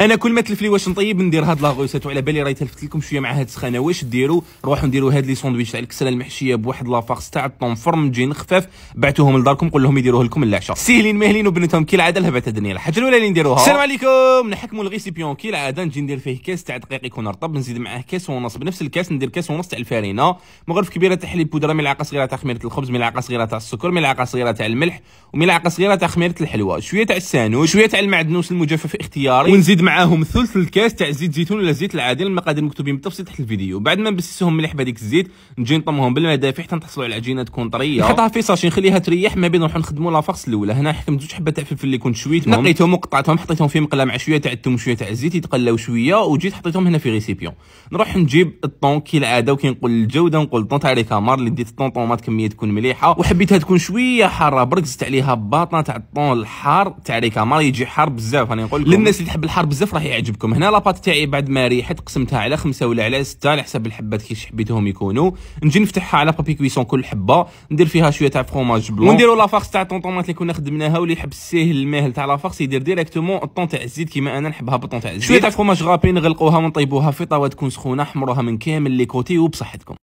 انا كل ما تلف لي واش نطيب ندير هاد لاغوسات، وعلى بالي راهي تلفت لكم شويه مع هاد السخانه. واش ديروا؟ روحوا نديروا هاد لي ساندويتش تاع الكسره المحشيه بواحد لافارس تاع الطون فرمجين خفاف، بعتوهم لداركم قول لهم يديروه لكم العشاء، ساهلين ماهلين وبنتهم كي العاده. الهبات الدنيا الحاجه الاولى اللي نديروها، السلام عليكم، نحكموا الغيسيبيون كي العاده. نجي ندير فيه كاس تاع دقيق يكون رطب، نزيد معاه كاس ونص، بنفس الكاس ندير كاس ونص تاع الفارينه، مغرف كبيره تاع حليب بودره، ملعقه صغيره تاع خميره الخبز، ملعقه صغيره تاع السكر، ملعقه صغيره تاع الملح، وملعقه صغيره تاع خميره الحلوى، شويه تاع السانوس، شويه تاع المعدنوس المجفف اختياري، ونزيد معاهم ثلث الكاس تاع زيت زيتون ولا زيت العادي، المقادير مكتوبين بالتفصيل تحت الفيديو. بعد ما نبسسهم مليح بهذيك الزيت نجي نطمهم بالماء دافي حتى نحصلوا على العجينه تكون طريه، نحطها في ساشي نخليها تريح ما بين نروحوا نخدموا لافارس الاولى. هنا حكمت زوج حبات تاع فلفل اللي كنت شويتهم، نقيتهم وقطعتهم حطيتهم في مقله مع شويه تاع الثوم وشويه تاع الزيت يتقلاو شويه، وجيت حطيتهم هنا في ريسيبيون. نروح نجيب الطون كي العاده، وكي نقول الجوده نقول طون تاع ريكامار اللي ديت الطون طوماط كميه تكون مليحه، وحبيتها تكون شويه حاره برك زدت عليها باطنه تاع الطون الحار تاع ريكامار يجي حار بزاف. راني نقول لكم للناس اللي تحب الحار بزاف راح يعجبكم. هنا لاباط تاعي بعد ما ريحت قسمتها على 5 ولا على 6 على حسب الحبات كيفاش حبيتهم يكونوا. نجي نفتحها على بابي كويسون كل حبه، ندير فيها شويه تاع فرomاج بلون، ونديروا لافارس تاع الطون طوماط اللي كنا خدمناها، واللي يحب الساهل الماهل تاع لافارس يدير ديريكتومون الطون تاع الزيت كيما انا نحبها بالطون تاع الزيت. شويه تاع فرomاج غابي نغلقوها ونطيبوها في طاوه تكون سخونه، حمروها من كامل لي كوتي وبصحتكم.